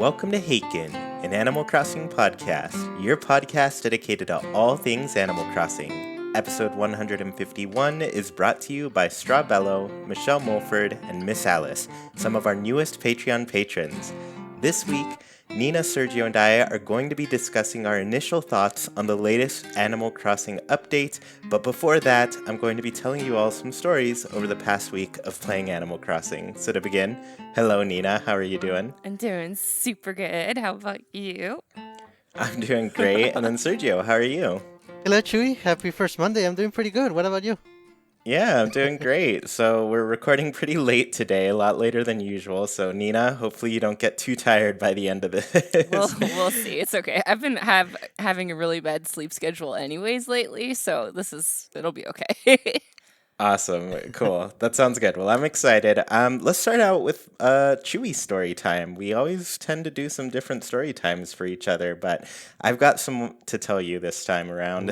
welcome to Haken, an Animal Crossing podcast, your podcast dedicated to all things Animal Crossing. Episode 151 is brought to you by Strawbello, Michelle Mulford, and Miss Alice, some of our newest Patreon patrons. This week, Nina, Sergio, and I are going to be discussing our initial thoughts on the latest Animal Crossing update, but before that, I'm going to be telling you all some stories over the past week of playing Animal Crossing. So to begin, hello Nina, how are you doing? I'm doing super good. How about you? I'm doing great. And then Sergio, how are you? Hello, Chuy. Happy first Monday. I'm doing pretty good. What about you? Yeah, I'm doing great. So we're recording pretty late today, a lot later than usual. So Nina, hopefully you don't get too tired by the end of this. We'll see. It's okay. I've been having a really bad sleep schedule anyways lately, so it'll be okay. Awesome. Cool. That sounds good. Well, I'm excited. Let's start out with Chewy story time. We always tend to do some different story times for each other, but I've got some to tell you this time around.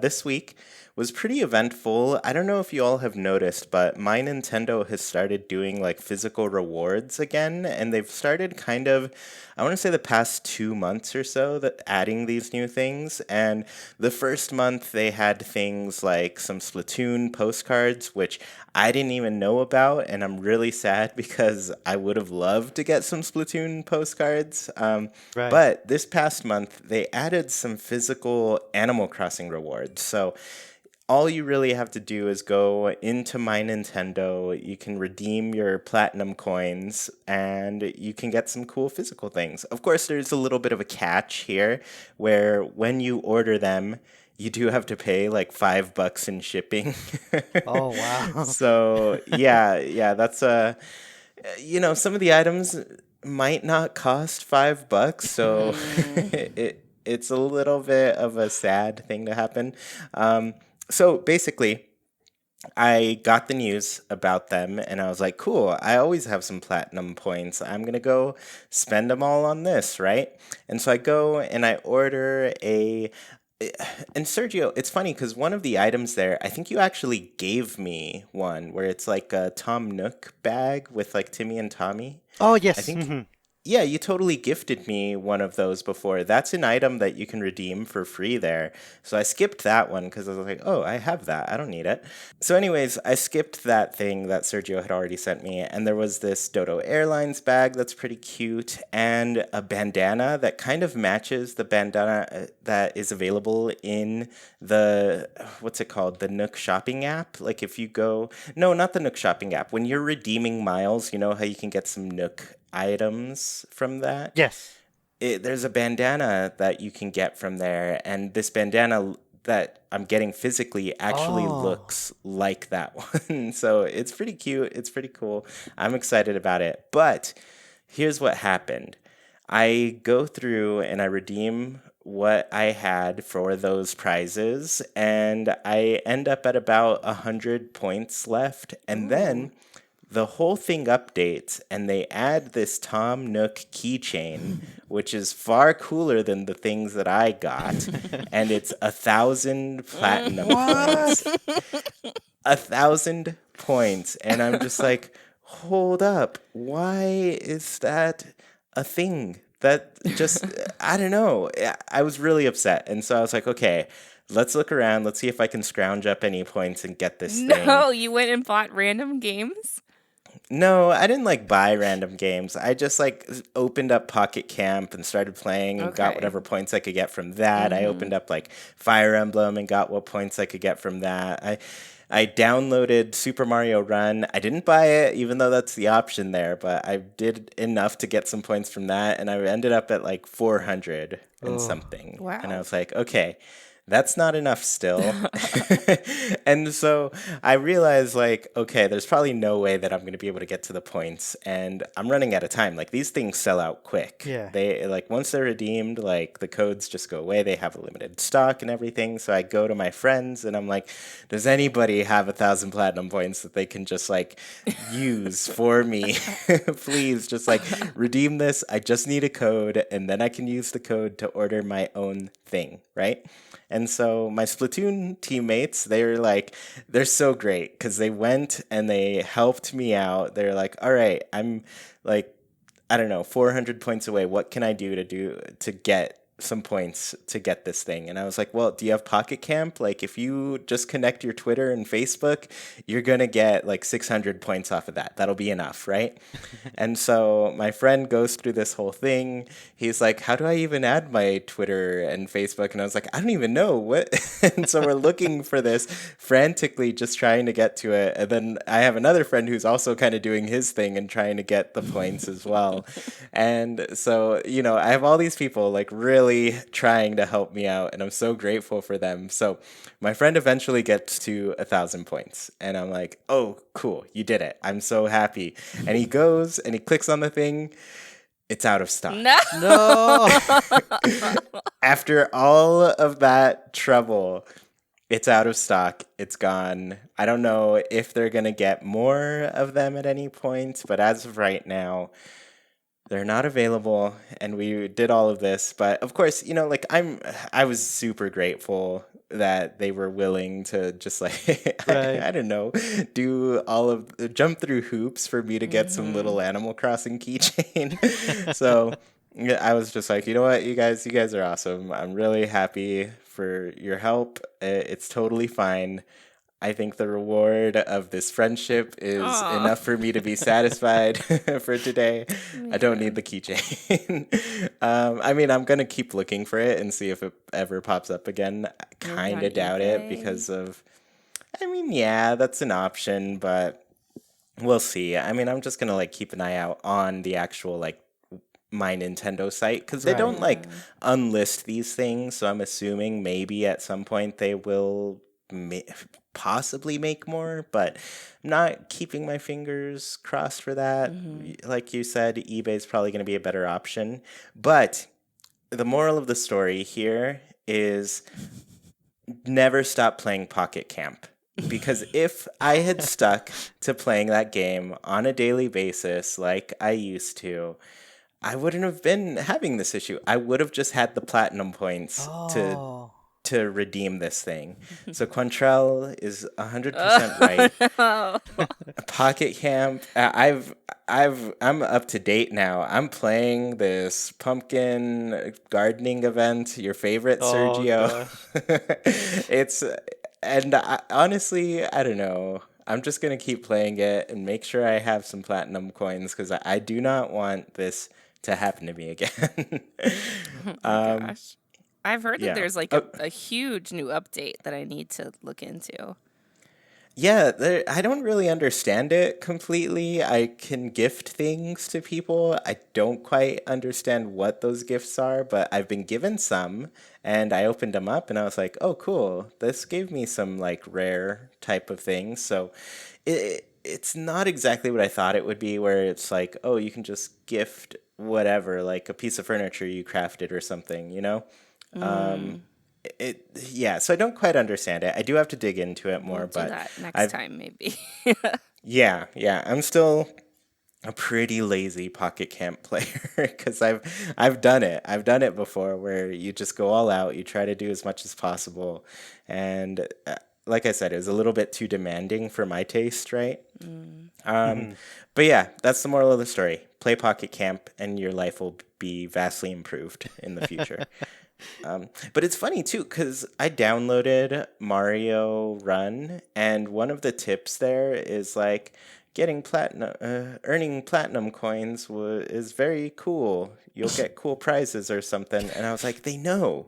This week was pretty eventful. I don't know if you all have noticed, but My Nintendo has started doing like physical rewards again, and they've started kind of, I want to say the past 2 months or so, that adding these new things. And the first month they had things like some Splatoon postcards, which I didn't even know about, and I'm really sad because I would have loved to get some Splatoon postcards. Right. But this past month they added some physical Animal Crossing rewards. So all you really have to do is go into My Nintendo, you can redeem your platinum coins, and you can get some cool physical things. Of course, there's a little bit of a catch here, where when you order them, you do have to pay like $5 in shipping. Oh, wow. So, yeah, that's some of the items might not cost $5, so it's a little bit of a sad thing to happen. So basically, I got the news about them and I was like, cool, I always have some platinum points. I'm going to go spend them all on this, right? And so I go and I order and Sergio, it's funny because one of the items there, I think you actually gave me one where it's like a Tom Nook bag with like Timmy and Tommy. Oh, yes. I think Yeah, you totally gifted me one of those before. That's an item that you can redeem for free there. So I skipped that one because I was like, oh, I have that. I don't need it. So anyways, I skipped that thing that Sergio had already sent me. And there was this Dodo Airlines bag that's pretty cute and a bandana that kind of matches the bandana that is available in the, what's it called? The Nook shopping app. Like if you go, no, not the Nook shopping app. When you're redeeming miles, you know how you can get some Nook items from that? Yes. There's a bandana that you can get from there, and this bandana that I'm getting physically actually looks like that one. So it's pretty cute. It's pretty cool. I'm excited about it. But here's what happened. I go through and I redeem what I had for those prizes, and I end up at about 100 points left. And then the whole thing updates and they add this Tom Nook keychain, which is far cooler than the things that I got. And it's 1,000 platinum points. 1,000 points. And I'm just like, hold up. Why is that a thing? That just, I don't know. I was really upset. And so I was like, okay, let's look around. Let's see if I can scrounge up any points and get this thing. No, you went and bought random games? No, I didn't like buy random games. I just like opened up Pocket Camp and started playing and got Okay. whatever points I could get from that. I opened up like Fire Emblem and got what points I could get from that. I downloaded Super Mario Run. I didn't buy it, even though that's the option there, but I did enough to get some points from that, and I ended up at like 400 and something. Wow. And I was like, okay, that's not enough still. And so I realized, like, okay, there's probably no way that I'm going to be able to get to the points, and I'm running out of time. Like, these things sell out quick. Yeah. They, like, once they're redeemed, like, the codes just go away. They have a limited stock and everything. So I go to my friends, and I'm like, does anybody have 1,000 platinum points that they can just, like, use for me? Please, just, like, redeem this. I just need a code, and then I can use the code to order my own thing, right? And so my Splatoon teammates, they're so great because they went and they helped me out. They're like, all right, I'm like, I don't know, 400 points away. What can I do to get some points to get this thing? And I was like, well, do you have Pocket Camp? Like, if you just connect your Twitter and Facebook, you're going to get like 600 points off of that. That'll be enough, right? And so my friend goes through this whole thing. He's like, how do I even add my Twitter and Facebook? And I was like, I don't even know what. And so we're looking for this frantically, just trying to get to it. And then I have another friend who's also kind of doing his thing and trying to get the points as well. And so, I have all these people like really trying to help me out, and I'm so grateful for them. So my friend eventually gets to 1,000 points, and I'm like, oh, cool, you did it. I'm so happy. And he goes and he clicks on the thing. It's out of stock. No. No. After all of that trouble, it's out of stock. It's gone. I don't know if they're going to get more of them at any point, but as of right now, they're not available, and we did all of this. But of course, like I was super grateful that they were willing to just like Right. I don't know, jump through hoops for me to get some little Animal Crossing keychain. So yeah, I was just like, you know what, you guys are awesome. I'm really happy for your help. It's totally fine. I think the reward of this friendship is Aw. enough for me to be satisfied for today. I don't need the keychain. I mean, I'm going to keep looking for it and see if it ever pops up again. I Maybe kind on of doubt it eBay? because yeah, that's an option, but we'll see. I mean, I'm just going to like keep an eye out on the actual like my Nintendo site because they Right. don't like unlist these things. So I'm assuming maybe at some point they will possibly make more, but I'm not keeping my fingers crossed for that. Like you said, eBay is probably going to be a better option. But the moral of the story here is never stop playing Pocket Camp. Because if I had stuck to playing that game on a daily basis like I used to, I wouldn't have been having this issue. I would have just had the platinum points Oh. to redeem this thing. So Quantrell is 100% right. Oh. Pocket Camp, I'm up to date now. I'm playing this pumpkin gardening event, your favorite, Oh, Sergio. gosh. Honestly, I don't know. I'm just gonna keep playing it and make sure I have some platinum coins because I do not want this to happen to me again. Oh my gosh. I've heard that yeah. there's like Oh, a huge new update that I need to look into. yeah, I don't really understand it completely. I can gift things to people. I don't quite understand what those gifts are, but I've been given some, and I opened them up, and I was like, "Oh, cool! This gave me some like rare type of things." So, it's not exactly what I thought it would be, where it's like, "Oh, you can just gift whatever, like a piece of furniture you crafted or something," you know? Um, yeah, so I don't quite understand it. I do have to dig into it more, We'll do but that next I've time, maybe. yeah, I'm still a pretty lazy Pocket Camp player because I've done it. I've done it before where you just go all out, you try to do as much as possible, and like I said, it was a little bit too demanding for my taste, right? But yeah, that's the moral of the story. Play Pocket Camp, and your life will be vastly improved in the future. But it's funny too, because I downloaded Mario Run, and one of the tips there is like earning platinum coins is very cool. You'll get cool prizes or something. And I was like, they know,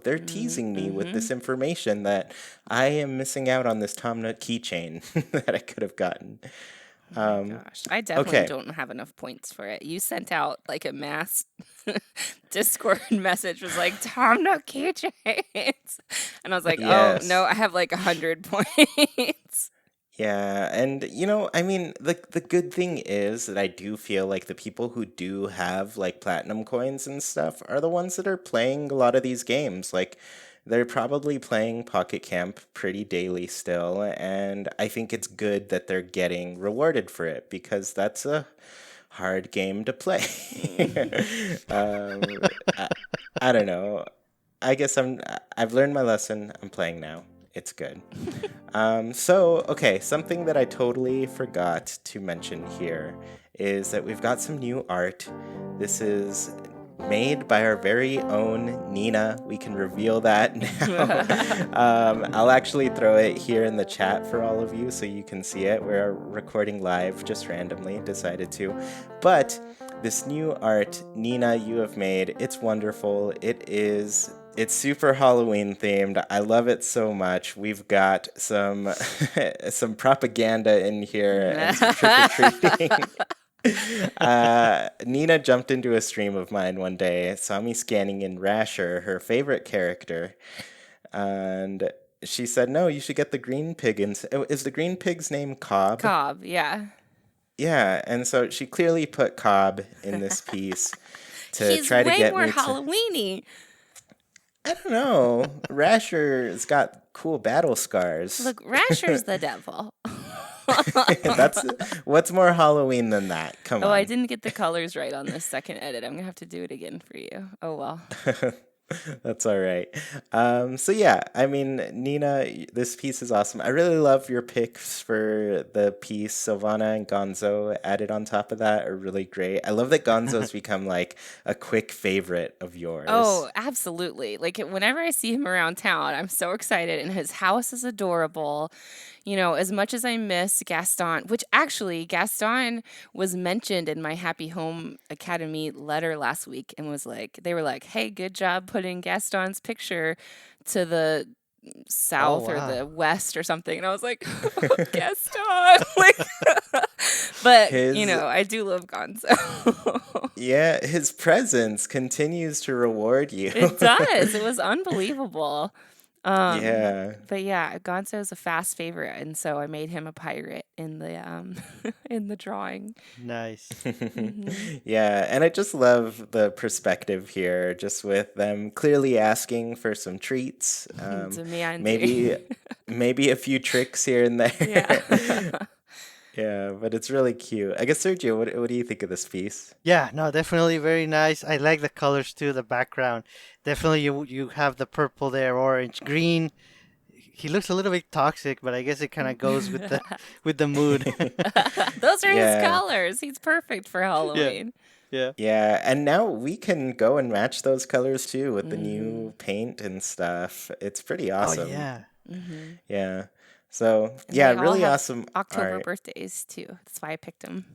they're teasing me with this information that I am missing out on this Tom Nook keychain that I could have gotten. Oh my gosh. I definitely Okay. don't have enough points for it. You sent out like a mass Discord message was like, Tom Nook keychains. And I was like, oh no, Yes. I have like 100 points. Yeah, and I mean, the good thing is that I do feel like the people who do have like platinum coins and stuff are the ones that are playing a lot of these games. Like they're probably playing Pocket Camp pretty daily still, and I think it's good that they're getting rewarded for it because that's a hard game to play. um, I, I don't know. I guess I've learned my lesson. I'm playing now. It's good. Okay, something that I totally forgot to mention here is that we've got some new art. This is made by our very own Nina. We can reveal that now. I'll actually throw it here in the chat for all of you so you can see it. We're recording live, just randomly decided to. But this new art, Nina, you have made, it's wonderful. It's super Halloween themed. I love it so much. We've got some some propaganda in here and some trick-or-treating. Nina jumped into a stream of mine one day, saw me scanning in Rasher, her favorite character, and she said, "No, you should get the green pig." Is the green pig's name Cobb? Cobb, yeah. Yeah, and so she clearly put Cobb in this piece to He's try to way get more me to. Halloween-y. I don't know. Rasher's got cool battle scars. Look, Rasher's the devil. That's what's more Halloween than that. Come Oh, on. I didn't get the colors right on this second edit. I'm gonna have to do it again for you. Oh well. That's all right. So yeah, I mean, Nina, this piece is awesome. I really love your picks for the piece. Silvana and Gonzo added on top of that are really great. I love that Gonzo's become like a quick favorite of yours. Oh, absolutely. Like whenever I see him around town, I'm so excited, and his house is adorable. You know, as much as I miss Gaston, which actually Gaston was mentioned in my Happy Home Academy letter last week and was like, they were like, hey, good job putting Gaston's picture to the south or wow. the west or something. And I was like, Gaston. Like, but, you know, I do love Gonzo. Yeah, his presence continues to reward you. It does. It was unbelievable. Yeah. But yeah, Gonzo is a fast favorite, and so I made him a pirate in the in the drawing. Nice. Yeah, and I just love the perspective here, just with them clearly asking for some treats. Demanding. Maybe a few tricks here and there. Yeah. Yeah, but it's really cute. I guess Sergio, what do you think of this piece? Yeah, no, definitely very nice. I like the colors too, the background. Definitely you have the purple there, orange, green. He looks a little bit toxic, but I guess it kind of goes with the mood. Those are Yeah. his colors. He's perfect for Halloween. Yeah. Yeah, and now we can go and match those colors too with the new paint and stuff. It's pretty awesome. Oh yeah. Yeah. So, And yeah, they all really have awesome October art. birthdays too. That's why I picked them.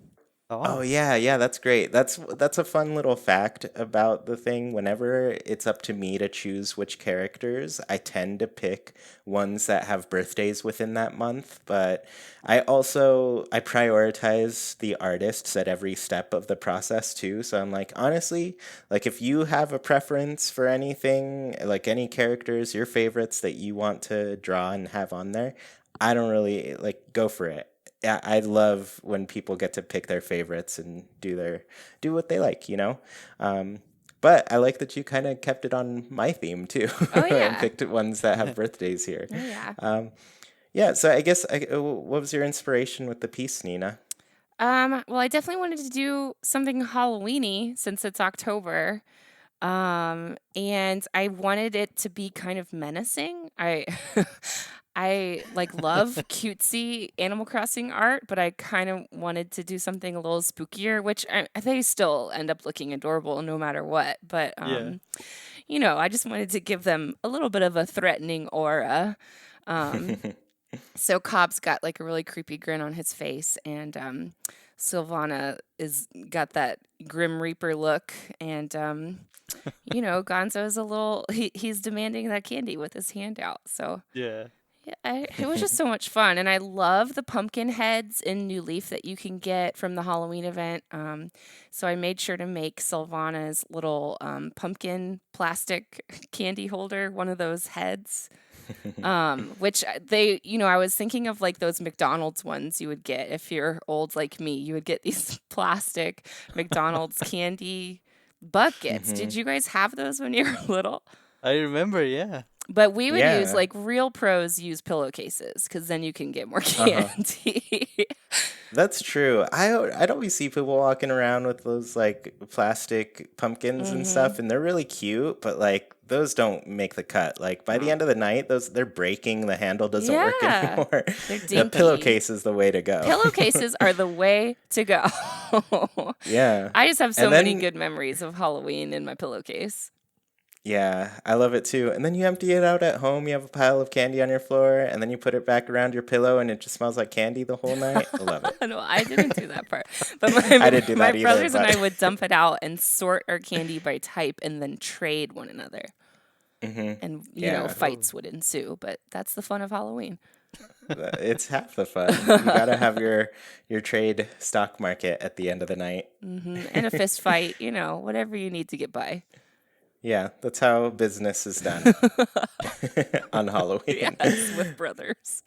Oh yeah, that's great. That's a fun little fact about the thing. Whenever it's up to me to choose which characters, I tend to pick ones that have birthdays within that month, but I prioritize the artists at every step of the process too. So I'm like, honestly, like if you have a preference for anything, like any characters, your favorites that you want to draw and have on there, I don't really like go for it. Yeah, I love when people get to pick their favorites and do what they like, you know. But I like that you kind of kept it on my theme too, Oh, yeah. and picked ones that have birthdays here. Oh, yeah. Yeah. So I guess what was your inspiration with the piece, Nina? Well, I definitely wanted to do something Halloween-y since it's October. And I wanted it to be kind of menacing. I like love cutesy Animal Crossing art, but I kind of wanted to do something a little spookier, which they still end up looking adorable no matter what. But you know, I just wanted to give them a little bit of a threatening aura. So Cobb's got like a really creepy grin on his face, and Silvana is got that Grim Reaper look, and you know, Gonzo's a little he's demanding that candy with his hand out. So Yeah. yeah, it was just so much fun, and I love the pumpkin heads in New Leaf that you can get from the Halloween event. So I made sure to make Silvana's little pumpkin plastic candy holder one of those heads. Which you know, I was thinking of like those McDonald's ones you would get if you're old like me. You would get these plastic McDonald's candy buckets. Did you guys have those when you were little? I remember, yeah. But we would use, Yeah. like, real pros use pillowcases because then you can get more candy. That's true. I'd always see people walking around with those like plastic pumpkins and stuff, and they're really cute, but like those don't make the cut. Like by the end of the night, they're breaking. The handle doesn't work Yeah. anymore. They're The dinky. pillowcase is the way to go. Pillowcases are the way to go. Yeah. I just have so And many then good memories of Halloween in my pillowcase. yeah, I love it too. And then you empty it out at home. You have a pile of candy on your floor, and then you put it back around your pillow, and it just smells like candy the whole night. I love it. No, I didn't do that part. But I didn't do my that either, brothers and but I would dump it out and sort our candy by type and then trade one another. And, Yeah. fights would ensue. But that's the fun of Halloween. It's half the fun. You gotta have your trade stock market at the end of the night. And a fist fight, whatever you need to get by. Yeah, that's how business is done on Halloween. Yes, with brothers.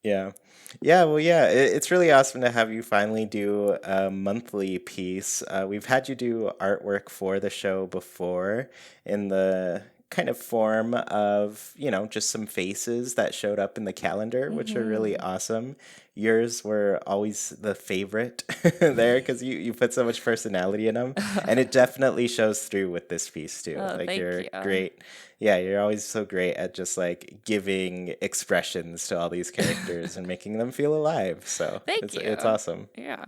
Yeah. Yeah, well, yeah, it's really awesome to have you finally do a monthly piece. We've had you do artwork for the show before in the kind of form of, just some faces that showed up in the calendar, which are really awesome. Yours were always the favorite there because you put so much personality in them. And it definitely shows through with this piece too. Oh, Like thank you're you. great. Yeah, you're always so great at just like giving expressions to all these characters and making them feel alive. So Thank it's you. awesome. Yeah.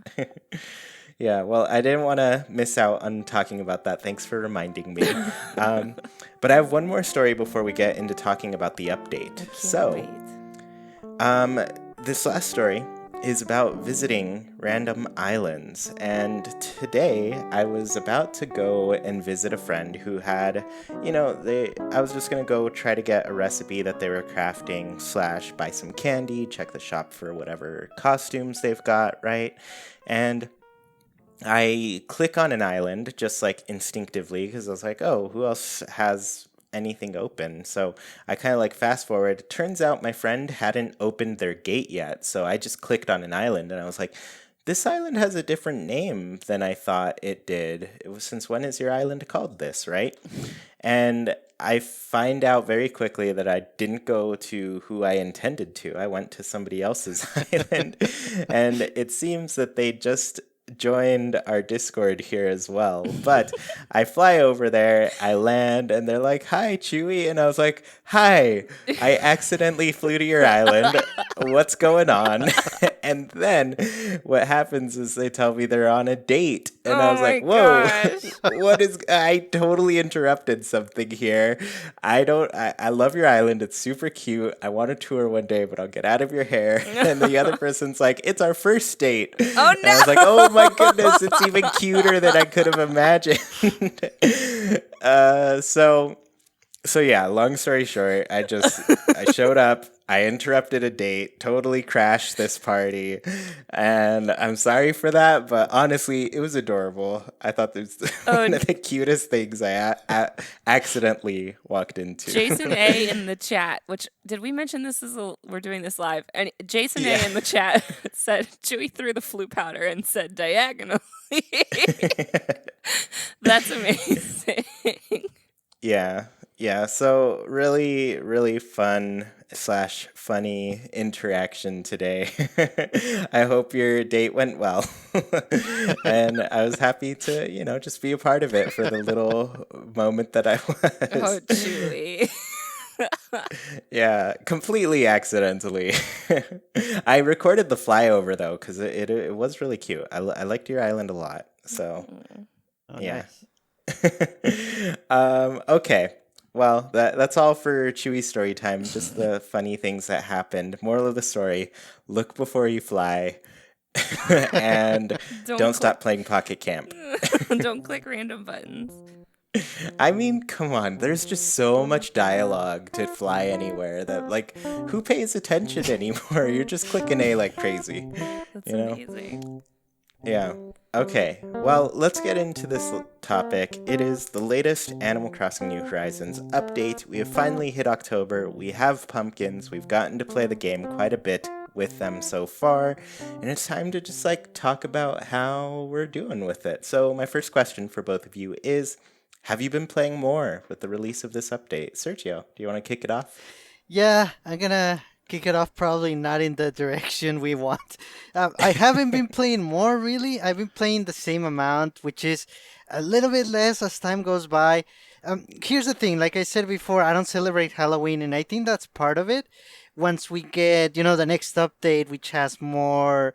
Yeah, well, I didn't want to miss out on talking about that. Thanks for reminding me. But I have one more story before we get into talking about the update. This last story is about visiting random islands. And today I was about to go and visit a friend who had, I was just going to go try to get a recipe that they were crafting / buy some candy, check the shop for whatever costumes they've got, right? And I click on an island just like instinctively because I was like, oh, who else has anything open? So I kind of like fast forward. Turns out my friend hadn't opened their gate yet. So I just clicked on an island and I was like, this island has a different name than I thought it did. It was, since when is your island called this, right? And I find out very quickly that I didn't go to who I intended to. I went to somebody else's island. And it seems that they just joined our Discord here as well. But I fly over there, I land, and they're like, hi, Chuy. And I was like, hi, I accidentally flew to your island. What's going on? And then what happens is they tell me they're on a date. And I was like, whoa, I totally interrupted something here. I love your island. It's super cute. I want to tour one day, but I'll get out of your hair. And the other person's like, it's our first date. Oh, no. And I was like, oh my goodness, it's even cuter than I could have imagined. So yeah, long story short, I showed up, I interrupted a date, totally crashed this party, and I'm sorry for that, but honestly, it was adorable. I thought it was one of the cutest things I accidentally walked into. Jason A in the chat, which, did we mention this we're doing this live? And Jason A in the chat said, Chewy threw the flu powder and said diagonally. That's amazing. Yeah, so really, really fun / funny interaction today. I hope your date went well. And I was happy to, just be a part of it for the little moment that I was. Oh, Chewy. Yeah, completely accidentally. I recorded the flyover, though, because it was really cute. I liked your island a lot, so yeah. Nice. Okay. Well, that's all for Chewy story time. Just the funny things that happened. Moral of the story: look before you fly, and don't stop playing Pocket Camp. Don't click random buttons. I mean, come on. There's just so much dialogue to fly anywhere that, like, who pays attention anymore? You're just clicking A like crazy. That's amazing. Yeah. Okay, well, let's get into this topic. It is the latest Animal Crossing New Horizons update. We have finally hit October. We have pumpkins. We've gotten to play the game quite a bit with them so far. And it's time to just, talk about how we're doing with it. So my first question for both of you is, have you been playing more with the release of this update? Sergio, do you want to kick it off? Yeah, I'm gonna kick it off, probably not in the direction we want. I haven't been playing more, really. I've been playing the same amount, which is a little bit less as time goes by. Here's the thing, like I said before, I don't celebrate Halloween, and I think that's part of it. Once we get, the next update, which has more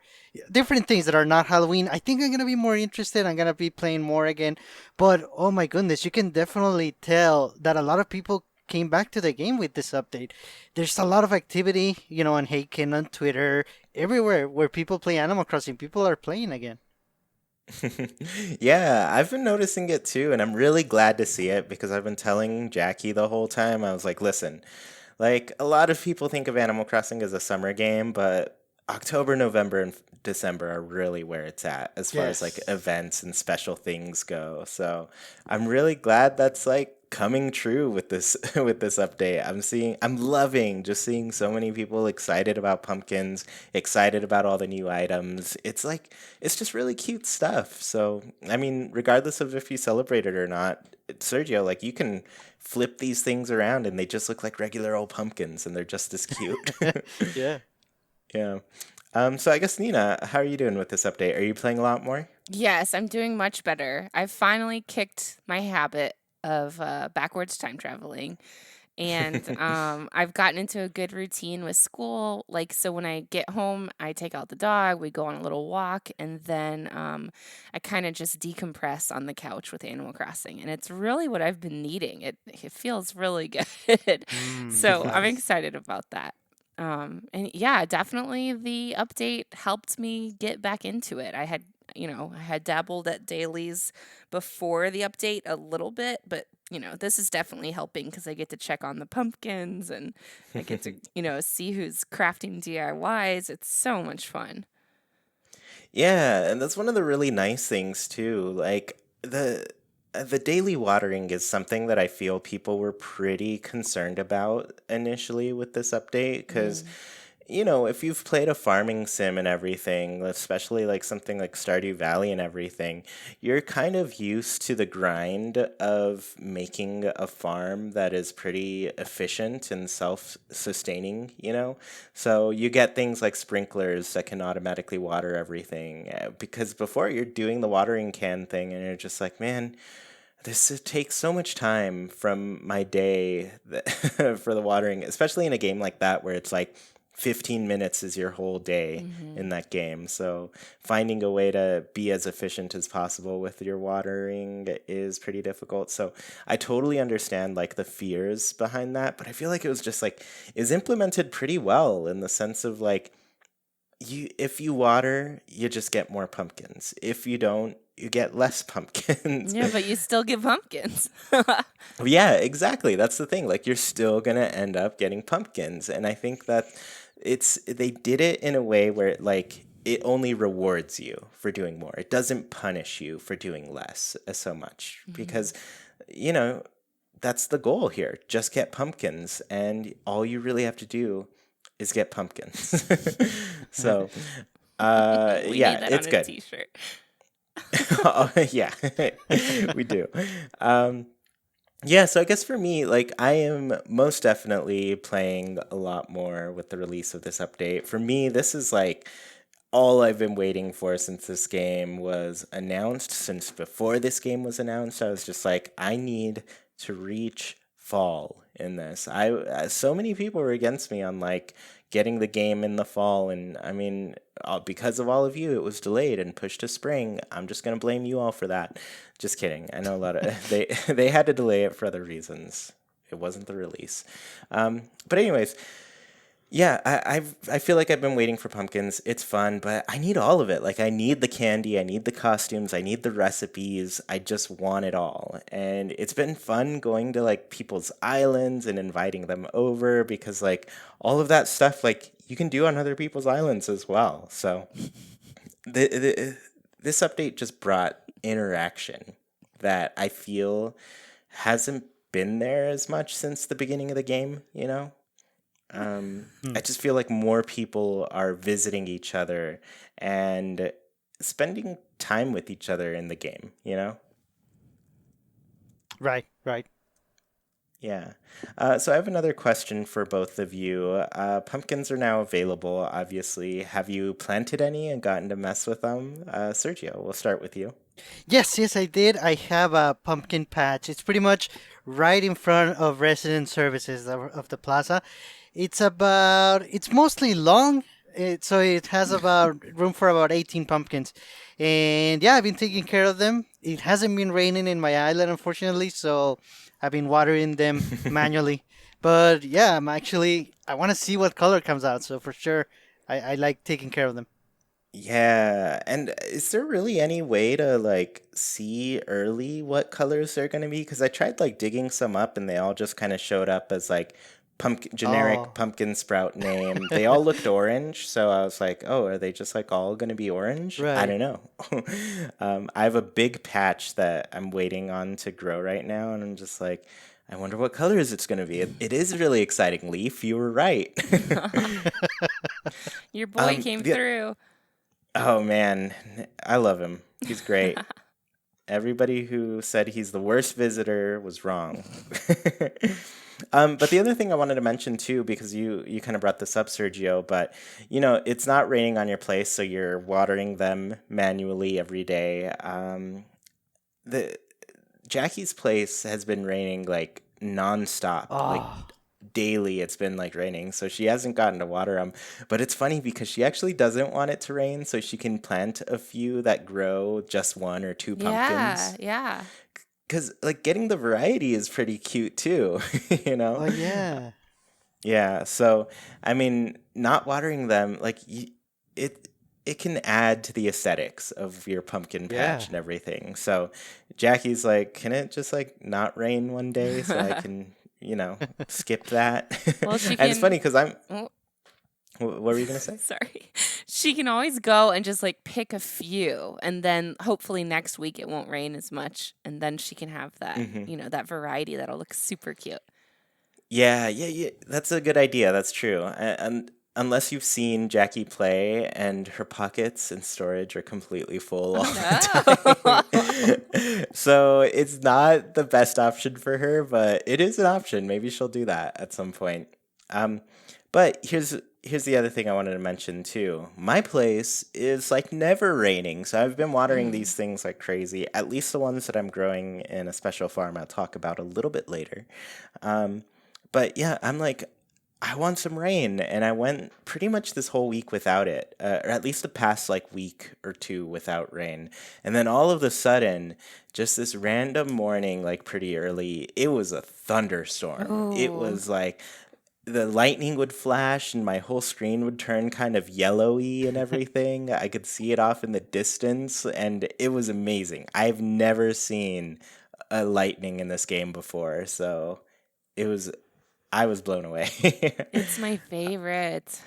different things that are not Halloween, I think I'm gonna be more interested. I'm gonna be playing more again. But oh my goodness, you can definitely tell that a lot of people came back to the game with this update. There's a lot of activity, on Haken, on Twitter, everywhere where people play Animal Crossing. People are playing again. Yeah, I've been noticing it too, and I'm really glad to see it because I've been telling Jackie the whole time. I was like, listen, like a lot of people think of Animal Crossing as a summer game, but October, November, and December are really where it's at as far as like Yes. events and special things go. So I'm really glad that's like coming true with this with this update. I'm loving just seeing so many people excited about pumpkins, excited about all the new items. It's just really cute stuff. So, I mean, regardless of if you celebrate it or not, Sergio, like you can flip these things around and they just look like regular old pumpkins and they're just as cute. Yeah. Yeah. So I guess Nina, how are you doing with this update? Are you playing a lot more? Yes, I'm doing much better. I've finally kicked my habit of backwards time traveling. And I've gotten into a good routine with school. Like, so when I get home, I take out the dog, we go on a little walk, and then I kind of just decompress on the couch with Animal Crossing. And it's really what I've been needing. It feels really good. So I'm Nice. excited about that. And yeah, definitely the update helped me get back into it. I had dabbled at dailies before the update a little bit, but this is definitely helping because I get to check on the pumpkins and I get to, see who's crafting DIYs. It's so much fun. Yeah, and that's one of the really nice things too. Like the daily watering is something that I feel people were pretty concerned about initially with this update because Mm. if you've played a farming sim and everything, especially like something like Stardew Valley and everything, you're kind of used to the grind of making a farm that is pretty efficient and self-sustaining, So you get things like sprinklers that can automatically water everything. Because before you're doing the watering can thing and you're just like, man, takes so much time from my day for the watering, especially in a game like that where it's like 15 minutes is your whole day in Mhm. that game. So finding a way to be as efficient as possible with your watering is pretty difficult. So I totally understand like the fears behind that, but I feel like it was just like is implemented pretty well in the sense of like if you water, you just get more pumpkins. If you don't, you get less pumpkins. Yeah, but you still get pumpkins. Yeah, exactly. That's the thing. Like you're still gonna end up getting pumpkins. And I think that they did it in a way where it only rewards you for doing more. It doesn't punish you for doing less so much. Mhm. Because, you know, that's the goal here. Just get pumpkins and all you really have to do is get pumpkins. So We need yeah, that on it's a good. t-shirt. Oh, yeah, we do. Um, yeah, so I guess for me, like I am most definitely playing a lot more with the release of this update. For me, this is like all I've been waiting for since this game was announced. Since before this game was announced, I was just like, I need to reach fall in this. So many people were against me on like getting the game in the fall, and I mean, because of all of you, it was delayed and pushed to spring. I'm just gonna blame you all for that. Just kidding. I know a lot of they had to delay it for other reasons. It wasn't the release. But anyways, yeah, I feel like I've been waiting for pumpkins. It's fun, but I need all of it. Like I need the candy, I need the costumes, I need the recipes. I just want it all. And it's been fun going to like people's islands and inviting them over because like all of that stuff like you can do on other people's islands as well. So this update just brought interaction that I feel hasn't been there as much since the beginning of the game. Hmm. I just feel like more people are visiting each other and spending time with each other in the game. Right, right. Yeah. So I have another question for both of you. Pumpkins are now available, obviously. Have you planted any and gotten to mess with them? Sergio, we'll start with you. Yes, yes, I did. I have a pumpkin patch. It's pretty much right in front of resident services of the plaza. It's mostly long, so it has about room for about 18 pumpkins. And yeah, I've been taking care of them. It hasn't been raining in my island, unfortunately, so I've been watering them manually. But yeah, I want to see what color comes out, so for sure, I like taking care of them. Yeah, and is there really any way to like see early what colors they're going to be? Because I tried like digging some up and they all just kind of showed up as like pumpkin, generic Oh, pumpkin sprout name. They all looked orange, so I was like, oh, are they just like all going to be orange? I right. don't know. I have a big patch that I'm waiting on to grow right now, and I'm just like, I wonder what colors it's going to be. It is really exciting, Leaf. You were right. Your boy came The through. Oh man, I love him. He's great. Everybody who said he's the worst visitor was wrong. But the other thing I wanted to mention too, because you kind of brought this up, Sergio, but it's not raining on your place, so you're watering them manually every day. The Jackie's place has been raining like nonstop, like Oh, daily. It's been like raining, so she hasn't gotten to water them. But it's funny because she actually doesn't want it to rain, so she can plant a few that grow just one or two Yeah, pumpkins. yeah. Because like getting the variety is pretty cute too, you know? oh yeah. Yeah. So I mean, not watering them it it can add to the aesthetics of your pumpkin Yeah. patch and everything. So Jackie's like, can it just like not rain one day so I can skip that? Well, she And it's can. funny because Oh, what were you gonna say? sorry. She can always go and just like pick a few, and then hopefully next week it won't rain as much, and then she can have that, Hmm. that variety that'll look super cute. Yeah, yeah, yeah. That's a good idea. That's true. And unless you've seen Jackie play and her pockets and storage are completely full Oh all no. the time. So it's not the best option for her, but it is an option. Maybe she'll do that at some point. Um, but here's the other thing I wanted to mention too. My place is like never raining, so I've been watering Mm. these things like crazy. At least the ones that I'm growing in a special farm I'll talk about a little bit later. Um, but yeah, I'm like, I want some rain, and I went pretty much this whole week without it, or at least the past like week or two without rain. And then all of a sudden, just this random morning, like pretty early, it was a thunderstorm. It Oh. was like the lightning would flash, and my whole screen would turn kind of yellowy and everything. I could see it off in the distance, and it was amazing. I've never seen a lightning in this game before, so it was I was blown away. It's my favorite.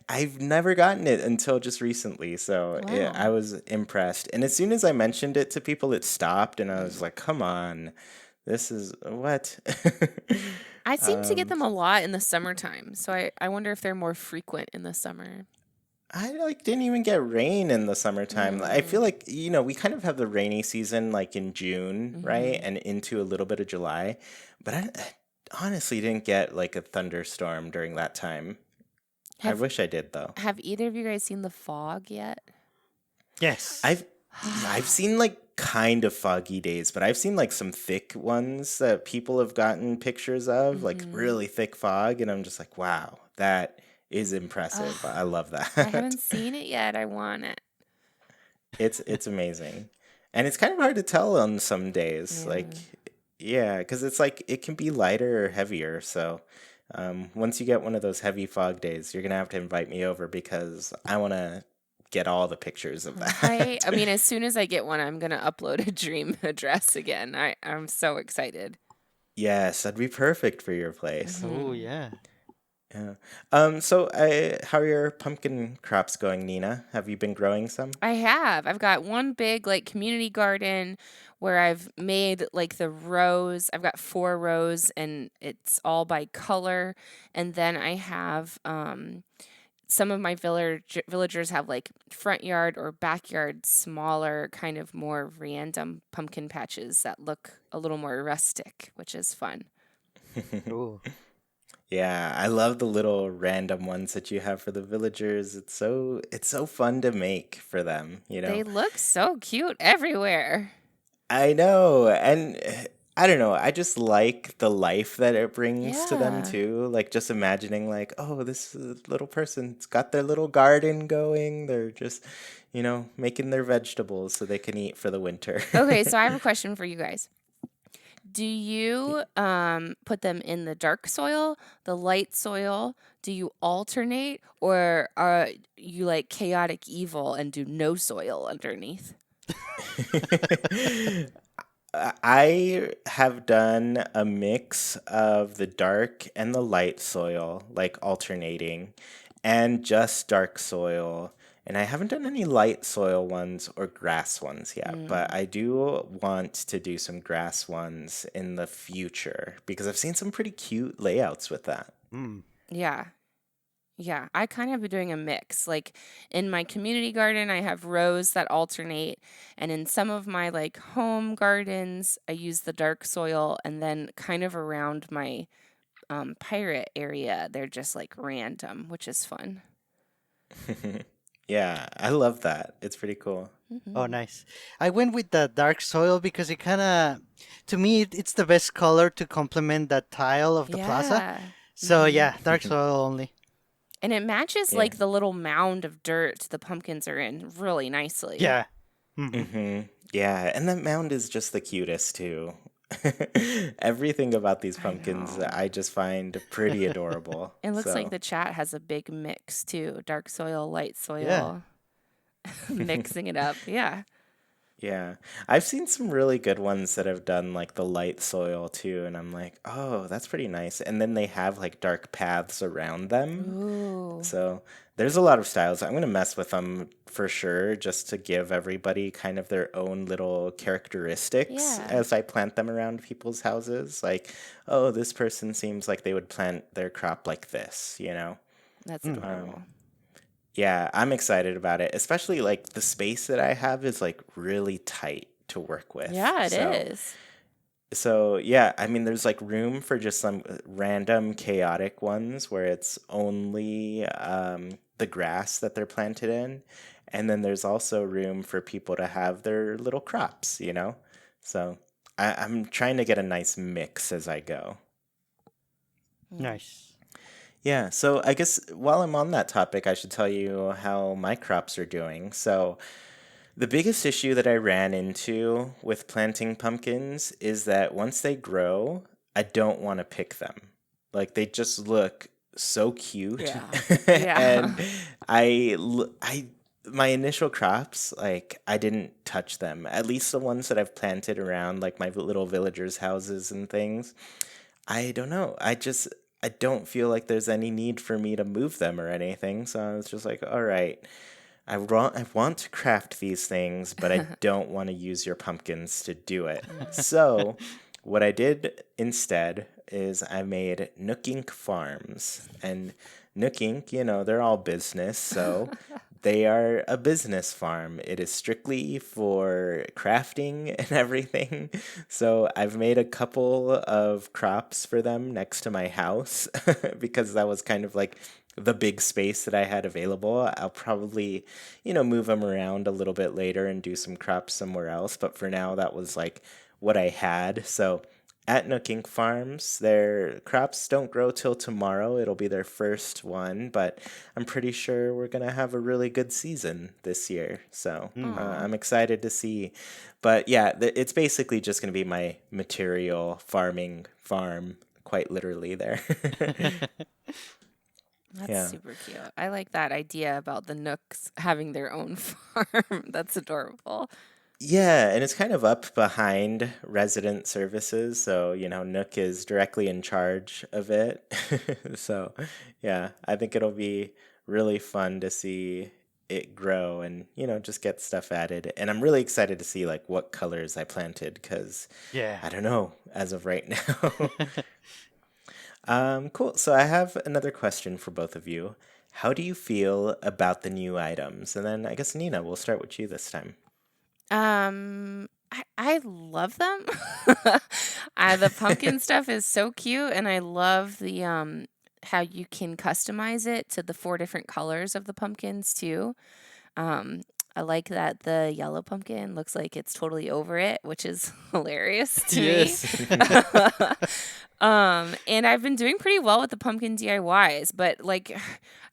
I've never gotten it until just recently, so I Wow. was impressed. And as soon as I mentioned it to people, it stopped, and I was like, "Come on, this is what?" I seem to get um, them a lot in the summertime, so I wonder if they're more frequent in the summer. I like didn't even get rain in the summertime. I feel Mm. like we kind of have the rainy season like in June, right, Hmm. and into a little bit of July, but I honestly didn't get like a thunderstorm during that time. I Have wish I did though. Have either of you guys seen the fog yet? Yes. I've I've seen like kind of foggy days, but I've seen like some thick ones that people have gotten pictures of, like Hmm. really thick fog, and I'm just like, wow, that is impressive. I Ugh, love I that. haven't seen it yet. I want it. It's amazing. And it's kind of hard to tell on some days. Like Yeah. yeah, because it's like it can be lighter or heavier. So once you get one of those heavy fog days, you're gonna have to invite me over because I want to get all the pictures of Right. that. I mean, as soon as I get one, I'm gonna upload a dream address again. I'm so excited. Yes, that'd be perfect for your place. Oh Hmm. yeah. Yeah. So how are your pumpkin crops going, Nina? Have you been growing some? I have. I've got one big like community garden where I've made like the rows. I've got 4 rows and it's all by color. And then I have some of my villagers have like front yard or backyard smaller kind of more random pumpkin patches that look a little more rustic, which is fun. Oh. Yeah, I love the little random ones that you have for the villagers. It's so fun to make for them, you They know. look so cute everywhere. I know, and I don't know. I just like the life that it brings to them Yeah. too. Like just imagining, like, oh, this little person's got their little garden going. They're just, making their vegetables so they can eat for the winter. Okay, so I have a question for you guys. Do you put them in the dark soil, the light soil? Do you alternate, or are you like chaotic evil and do no soil underneath? I have done a mix of the dark and the light soil, like alternating, and just dark soil. And I haven't done any light soil ones or grass ones yet, but Mm, I do want to do some grass ones in the future because I've seen some pretty cute layouts with that. Mm. yeah. Yeah, I kind of be doing a mix. Like in my community garden, I have rows that alternate, and in some of my like home gardens, I use the dark soil, and then kind of around my pirate area, they're just like random, which is fun. Yeah, I love that. It's pretty cool. Oh, Hmm. nice. I went with the dark soil because it kind of, to me, it's the best color to complement that tile of the plaza. Yeah. So Hmm. yeah, dark soil only. And it matches Yeah. like the little mound of dirt the pumpkins are in really nicely. Yeah. Hmm. Yeah, and the mound is just the cutest too. Everything about these I pumpkins know. I just find pretty adorable. It looks like So, the chat has a big mix too, dark soil, light Yeah. soil, mixing it up. Yeah. yeah. I've seen some really good ones that have done like the light soil too, and I'm like, "Oh, that's pretty nice." And then they have like dark paths around them. Ooh. So, there's a lot of styles. I'm gonna mess with them for sure, just to give everybody kind of their own little characteristics Yeah. as I plant them around people's houses. Like, oh, this person seems like they would plant their crop like this, you know? That's Mm. Um, adorable. yeah, I'm excited about it, especially like the space that I have is like really tight to work with. Yeah, it So, is. yeah, I mean, there's like room for just some random chaotic ones where it's only the grass that they're planted in. And then there's also room for people to have their little crops, you know? So I'm trying to get a nice mix as I go. Mm. Nice. Yeah, so I guess while I'm on that topic, I should tell you how my crops are doing. So the biggest issue that I ran into with planting pumpkins is that once they grow, I don't want to pick them. Like they just look so cute. Yeah. Yeah. And I my initial crops, like I didn't touch them. At least the ones that I've planted around like my little villagers' houses and things. I don't know. I don't feel like there's any need for me to move them or anything. So I was just like, all right. I want to craft these things, but I don't want to use your pumpkins to do it. Mhm. So, what I did instead is I made Nook Inc. farms. And Nook Inc., they're all business, so they are a business farm. It is strictly for crafting and everything. So, I've made a couple of crops for them next to my house because that was kind of like the big space that I had available. I'll probably, move them around a little bit later and do some crops somewhere else. But for now, that was like what I had. So at Nook Inc. Farms, their crops don't grow till tomorrow. It'll be their first one, but I'm pretty sure we're going to have a really good season this year. So Mm. Aw. I'm excited to see. But yeah, it's basically just going to be my material farming farm, quite literally there. That's Yeah. super cute. I like that idea about the Nooks having their own farm. That's adorable. Yeah, and it's kind of up behind resident services, so Nook is directly in charge of it. So, yeah, I think it'll be really fun to see it grow and just get stuff added. And I'm really excited to see like what colors I planted because Yeah. I don't know as of right now. Cool. So I have another question for both of you. How do you feel about the new items? And then I guess Nina, we'll start with you this time. I love them. The pumpkin stuff is so cute, and I love how you can customize it to the 4 different colors of the pumpkins too. Um, I like that the yellow pumpkin looks like it's totally over it, which is hilarious to me. Yes. And I've been doing pretty well with the pumpkin DIYs, but like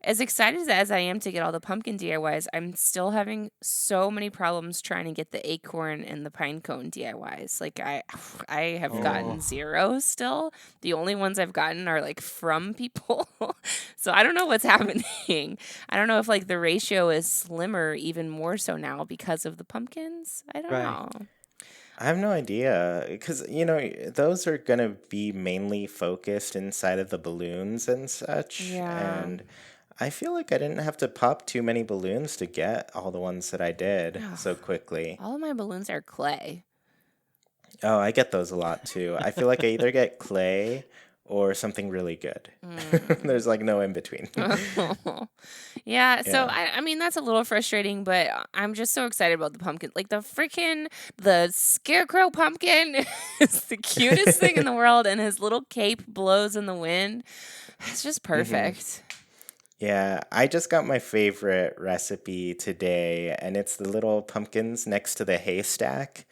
as excited as I am to get all the pumpkin DIYs, I'm still having so many problems trying to get the acorn and the pine cone DIYs. Like I have Oh. gotten 0 still. The only ones I've gotten are like from people. So I don't know what's happening. I don't know if like the ratio is slimmer even more so now because of the pumpkins. I don't Right. know. I have no idea because those are gonna be mainly focused inside of the balloons and such, Yeah. and I feel like I didn't have to pop too many balloons to get all the ones that I did Ugh, so quickly. all of my balloons are clay. Oh, I get those a lot too. I feel like I either get clay or something really good. Mm. There's like no in between. Yeah, so Yeah. I mean that's a little frustrating, but I'm just so excited about the pumpkin. Like the scarecrow pumpkin is the cutest thing in the world, and his little cape blows in the wind. It's just hmm perfect. Yeah, I just got my favorite recipe today, and it's the little pumpkins next to the haystack.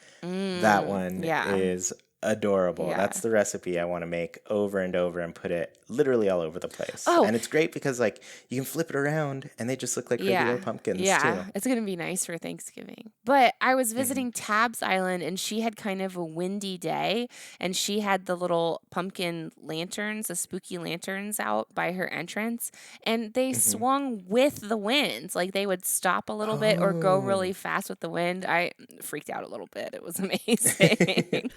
That one Yeah, is adorable. yeah. That's the recipe I want to make over and over and put it literally all over the place. Oh, And it's great because like you can flip it around and they just look like regular yeah, pumpkins yeah. too. It's gonna be nice for Thanksgiving. But I was hmm visiting Tab's Island and she had kind of a windy day and she had the little pumpkin lanterns, the spooky lanterns out by her entrance, and they hmm swung with the wind. Like they would stop a little bit or go really Oh. fast with the wind. I freaked out a little bit. It was amazing.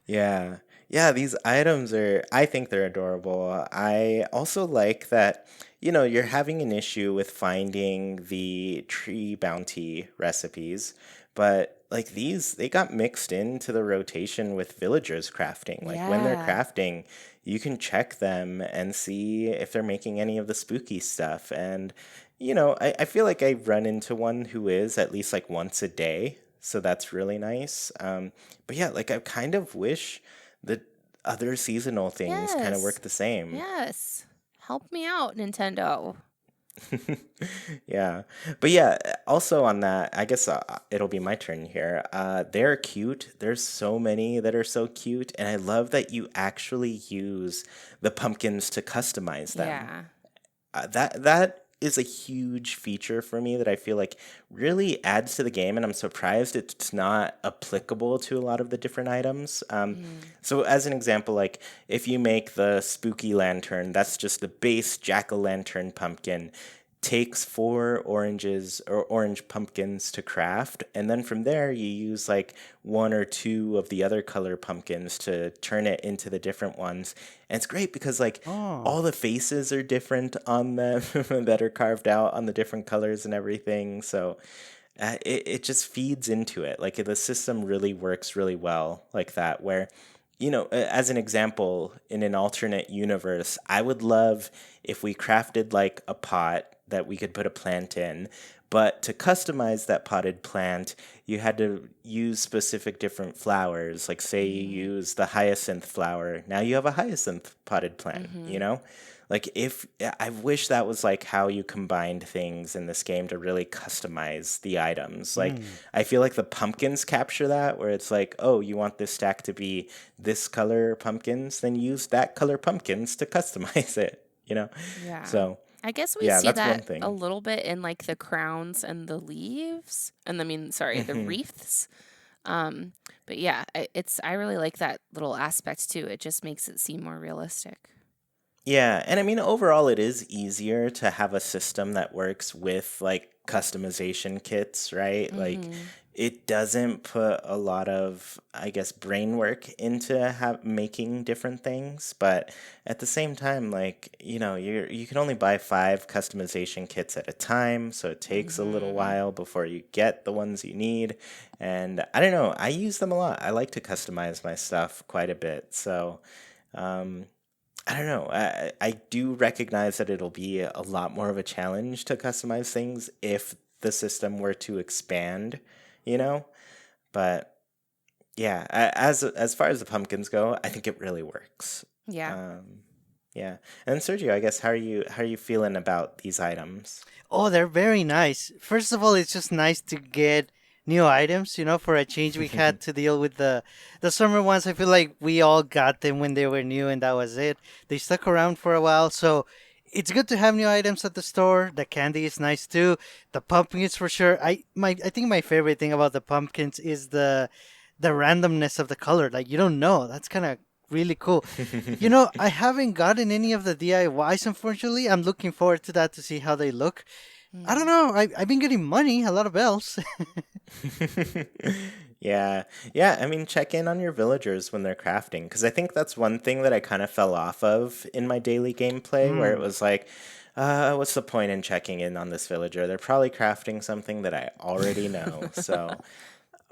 Yeah. Yeah, these items are, I think they're adorable. I also like that, you're having an issue with finding the tree bounty recipes, but like these, they got mixed into the rotation with villagers crafting. Like when they're Yeah. crafting, you can check them and see if they're making any of the spooky stuff. And, I feel like I run into one who is at least like once a day. So that's really nice. But yeah, like I kind of wish the other seasonal things kind of Yes. work the same. Yes. Help me out, Nintendo. Yeah. But yeah, also on that, I guess it'll be my turn here. They're cute. There's so many that are so cute. And I love that you actually use the pumpkins to customize them. Yeah. That is a huge feature for me that I feel like really adds to the game, and I'm surprised it's not applicable to a lot of the different items. Mm. So, as an example, like if you make the spooky lantern, that's just the base jack o' lantern pumpkin. Takes 4 oranges or orange pumpkins to craft, and then from there you use like 1 or 2 of the other color pumpkins to turn it into the different ones. And it's great because like Oh. all the faces are different on them that are carved out on the different colors and everything. So it just feeds into it. Like the system really works really well like that, where, as an example, in an alternate universe, I would love if we crafted like a pot that we could put a plant in. But to customize that potted plant, you had to use specific different flowers. Like, say you Mm. use the hyacinth flower, now you have a hyacinth potted plant, you Mhm. know? Like, if I wish that was like how you combined things in this game to really customize the items. Like, Mm. I feel like the pumpkins capture that, where it's like, oh, you want this stack to be this color pumpkins, then use that color pumpkins to customize it, you know? Yeah. So, I guess we yeah, see that's that one a thing. little bit in like the crowns and the leaves, and I mean, sorry, the hmm wreaths. Um, but yeah, I really like that little aspect too. It just makes it seem more realistic. Yeah, and I mean, overall, it is easier to have a system that works with like customization kits, right? Like, Mhm. it doesn't put a lot of, I guess, brain work into making different things, but at the same time, like, you can only buy 5 customization kits at a time, so it takes a little Mhm. while before you get the ones you need. And I don't know, I use them a lot. I like to customize my stuff quite a bit, so. Um, I don't know. I do recognize that it'll be a lot more of a challenge to customize things if the system were to expand, you know? But yeah, as far as the pumpkins go, I think it really works. Yeah. Um, Yeah. And Sergio, I guess how are you feeling about these items? Oh, they're very nice. First of all, it's just nice to get new items. For a change, we had to deal with the summer ones. I feel like we all got them when they were new, and that was it. They stuck around for a while, so it's good to have new items at the store. The candy is nice too. The pumpkins for sure. I think my favorite thing about the pumpkins is the randomness of the color. Like you don't know. That's kind of really cool. I haven't gotten any of the DIYs, unfortunately. I'm looking forward to that to see how they look. I don't Mm. know. I've been getting money, a lot of bells. Yeah. Yeah, I mean, check in on your villagers when they're crafting, because I think that's one thing that I kind of fell off of in my daily gameplay, where it Mm. was like, what's the point in checking in on this villager? They're probably crafting something that I already know. So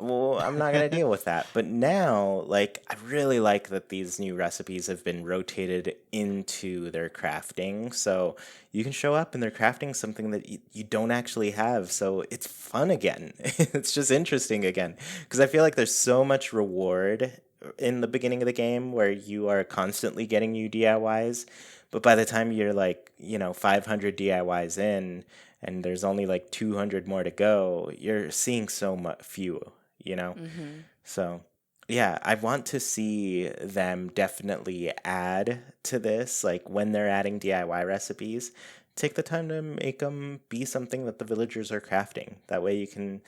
well, I'm not gonna deal with that. But now, like, I really like that these new recipes have been rotated into their crafting. So you can show up and they're crafting something that you don't actually have. So it's fun again. It's just interesting again. Because I feel like there's so much reward in the beginning of the game where you are constantly getting new DIYs. But by the time you're like, 500 DIYs in, and there's only like 200 more to go, you're seeing so much few, you know? Mhm. So, yeah, I want to see them definitely add to this, like when they're adding DIY recipes, take the time to make them be something that the villagers are crafting. That way you can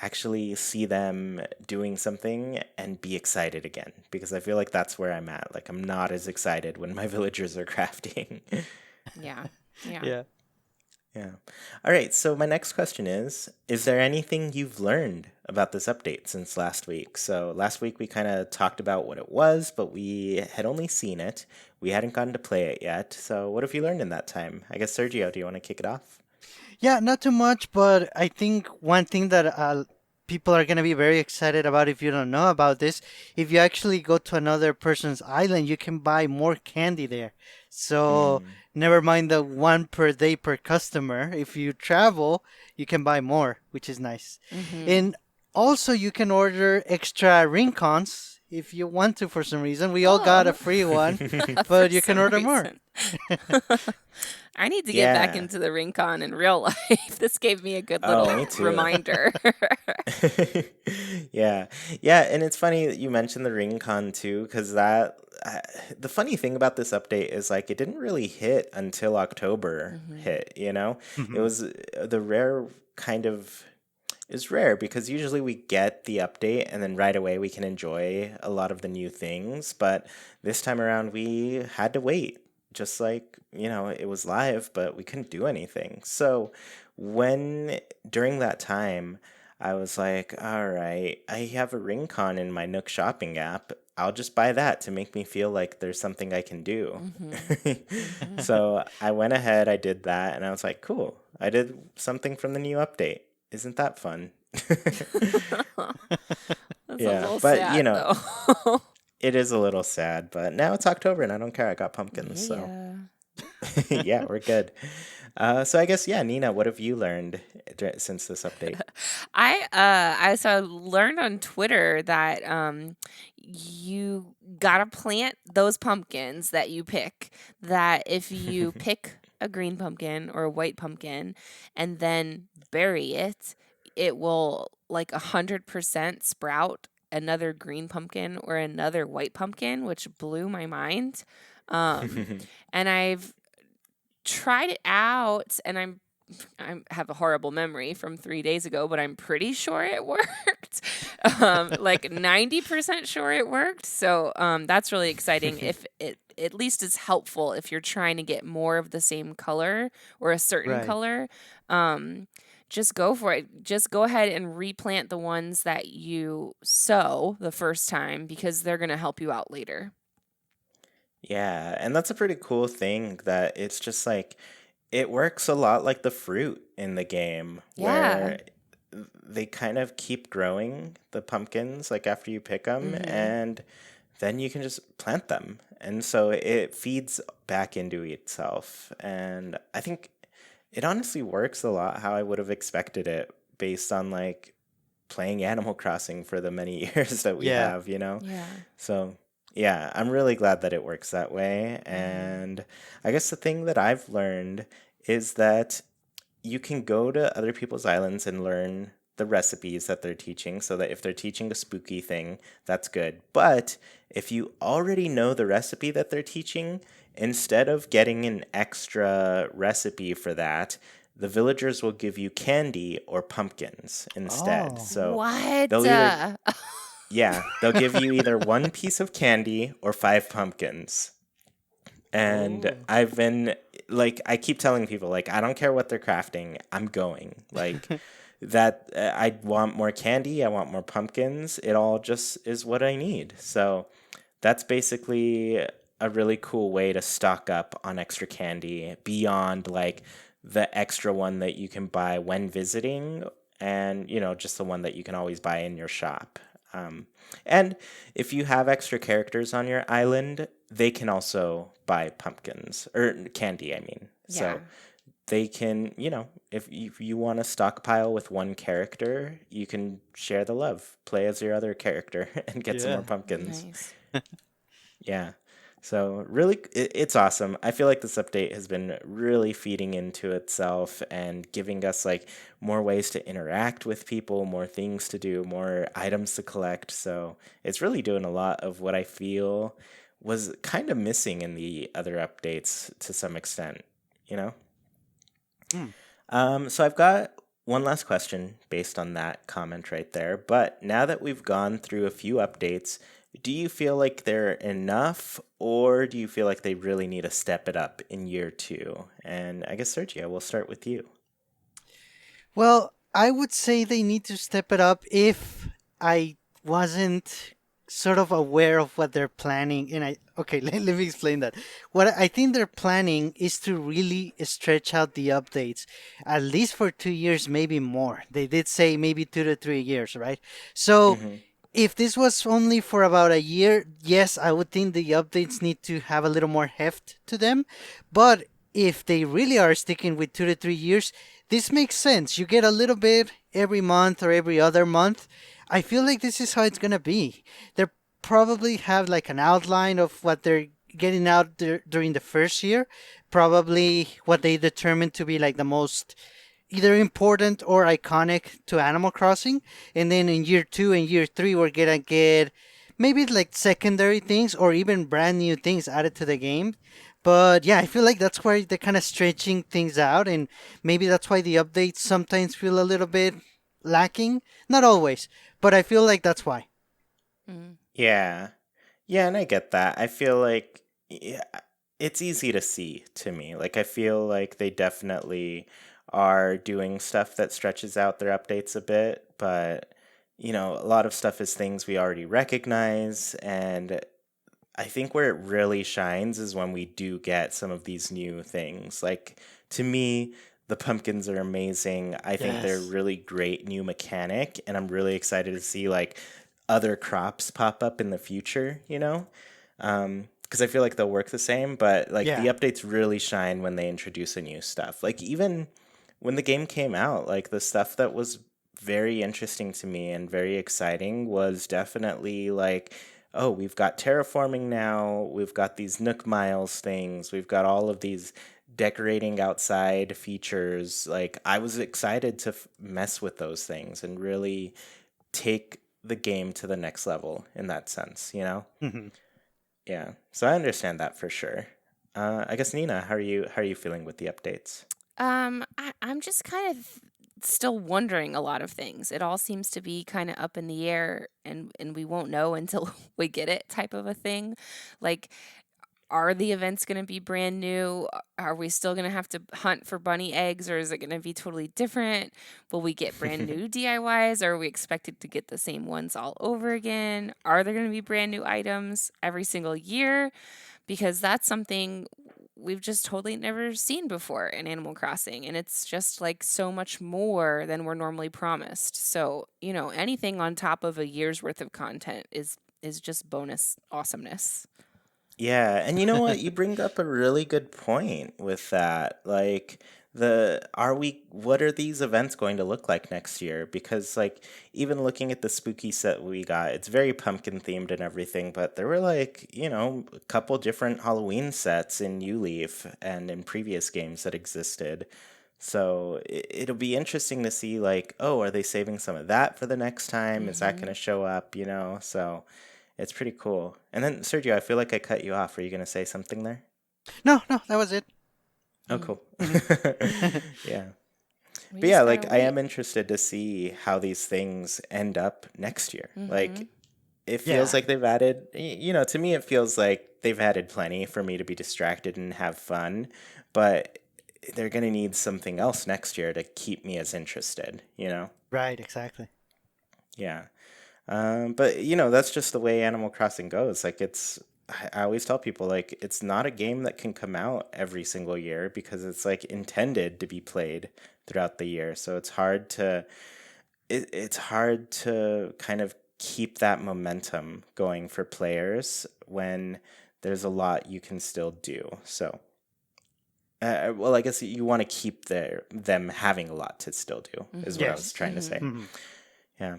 actually see them doing something and be excited again, because I feel like that's where I'm at. Like I'm not as excited when my villagers are crafting. Yeah. Yeah. Yeah. Yeah. All right. So my next question is there anything you've learned about this update since last week? So last week we kind of talked about what it was, but we had only seen it. We hadn't gotten to play it yet. So what have you learned in that time? I guess Sergio, do you want to kick it off? Yeah, not too much, but I think one thing that people are going to be very excited about if you don't know about this, if you actually go to another person's island, you can buy more candy there. So Mm. never mind the one per day per customer. If you travel, you can buy more, which is nice. Mhm. And also, you can order extra rincons if you want to for some reason. We all got a Oh, free one, for but you can some order more. reason. I need to get back Yeah. into the Rincon in real life. This gave me a good Oh, me little too. reminder. Yeah. Yeah, and it's funny that you mentioned the ring con too, because uh, the funny thing about this update is like it didn't really hit until October Mhm. hit, you know? It was the rare kind of is rare because usually we get the update and then right away we can enjoy a lot of the new things, but this time around we had to wait. Just like, it was live, but we couldn't do anything. So when during that time, I was like, all right, I have a ring con in my Nook shopping app. I'll just buy that to make me feel like there's something I can do. Mhm. Mhm. So I went ahead, I did that, and I was like, cool, I did something from the new update. Isn't that fun? That's a Yeah, little but sad though. it is a little sad, but now it's October and I don't care. I got pumpkins, so Yeah. yeah, we're good. So I guess, yeah, Nina, what have you learned since this update? I learned on Twitter that you gotta plant those pumpkins that you pick. That if you pick a green pumpkin or a white pumpkin and then bury it, it will like 100% sprout another green pumpkin or another white pumpkin, which blew my mind. Um, and I've tried it out, and I have a horrible memory from 3 days ago, but I'm pretty sure it worked. Like 90% sure it worked. So that's really exciting. If it at least is helpful if you're trying to get more of the same color or a certain Right. color. Um, just go for it. Just go ahead and replant the ones that you sow the first time because they're going to help you out later. Yeah, and that's a pretty cool thing that it's just like it works a lot like the fruit in the game Yeah. where they kind of keep growing the pumpkins like after you pick them Mm-hmm. and then you can just plant them. And so it feeds back into itself. And I think it honestly works a lot how I would have expected it based on like playing Animal Crossing for the many years that we Yeah. have. Yeah. So Yeah, I'm really glad that it works that way. Mm-hmm. And I guess the thing that I've learned is that you can go to other people's islands and learn the recipes that they're teaching so that if they're teaching a spooky thing, that's good. But if you already know the recipe that they're teaching, instead of getting an extra recipe for that, the villagers will give you candy or pumpkins instead. Oh. So What? they'll either, yeah, they'll give you either one piece of candy or five pumpkins. And Oh. I've been like, I keep telling people, like, I don't care what they're crafting, I'm going. Like, that I want more candy, I want more pumpkins. It all just is what I need. So that's basically a really cool way to stock up on extra candy beyond like the extra one that you can buy when visiting and, just the one that you can always buy in your shop. And if you have extra characters on your island, they can also buy pumpkins or candy, I mean. Yeah. So they can, if you want to stockpile with one character, you can share the love, play as your other character, and get some more Yeah. pumpkins. Nice. Yeah. So really, it's awesome. I feel like this update has been really feeding into itself and giving us like more ways to interact with people, more things to do, more items to collect. So it's really doing a lot of what I feel was kind of missing in the other updates to some extent, you know? Hmm. So I've got one last question based on that comment right there. But now that we've gone through a few updates, do you feel like they're enough, or do you feel like they really need to step it up in year two? And I guess Sergio, we'll start with you. Well, I would say they need to step it up if I wasn't sort of aware of what they're planning. And okay, let me explain that. What I think they're planning is to really stretch out the updates, at least for 2 years, maybe more. They did say maybe 2 to 3 years, right? So Mm-hmm. if this was only for about a year, yes, I would think the updates need to have a little more heft to them. But if they really are sticking with 2 to 3 years, this makes sense. You get a little bit every month or every other month. I feel like this is how it's gonna be. They probably have like an outline of what they're getting out there during the first year. Probably what they determined to be like the most either important or iconic to Animal Crossing. And then in year two and year three, we're gonna get maybe like secondary things or even brand new things added to the game. But yeah, I feel like that's why they're kind of stretching things out, and maybe that's why the updates sometimes feel a little bit lacking. Not always, but I feel like that's why. Mm. Yeah. Yeah, and I get that. I feel like yeah, it's easy to see to me. Like I feel like they definitely are doing stuff that stretches out their updates a bit, but a lot of stuff is things we already recognize, and I think where it really shines is when we do get some of these new things. Like to me, the pumpkins are amazing. I think they're Yes. really great new mechanic, and I'm really excited to see like other crops pop up in the future, because I feel like they'll work the same, but like the Yeah. updates really shine when they introduce a new stuff. Like even when the game came out, like the stuff that was very interesting to me and very exciting was definitely like, oh, we've got terraforming now, we've got these Nook Miles things, we've got all of these decorating outside features. Like I was excited to mess with those things and really take the game to the next level in that sense. Yeah. So I understand that for sure. I guess Nina, how are you feeling with the updates? I'm just kind of still wondering a lot of things. It all seems to be kind of up in the air, and we won't know until we get it type of a thing. Like, are the events going to be brand new? Are we still going to have to hunt for bunny eggs, or is it going to be totally different? Will we get brand new DIYs, or are we expected to get the same ones all over again? Are there going to be brand new items every single year? Because that's something we've just totally never seen before in Animal Crossing, and it's just like so much more than we're normally promised. So, anything on top of a year's worth of content is just bonus awesomeness. Yeah, and you know what? You bring up a really good point with that. Like what are these events going to look like next year? Because like even looking at the spooky set we got, it's very pumpkin themed and everything, but there were like, a couple different Halloween sets in New Leaf and in previous games that existed. So it'll be interesting to see like, oh, are they saving some of that for the next time? Is that going Mm-hmm. to show up, So it's pretty cool. And then Sergio, I feel like I cut you off. Were you going to say something there? No, no, that was it. Oh, cool. Yeah. We But yeah, just gotta like I wait. am interested to see how these things end up next year. Mm-hmm. Like it feels Yeah, like they've added, to me it feels like they've added plenty for me to be distracted and have fun, but they're going to need something else next year to keep me as interested. right, exactly. Yeah. But that's just the way Animal Crossing goes. Like I always tell people like it's not a game that can come out every single year because it's like intended to be played throughout the year. So it's hard to kind of keep that momentum going for players when there's a lot you can still do. So well, I guess you want to keep them having a lot to still do is what I was Yes. trying to say. Mhm. Yeah.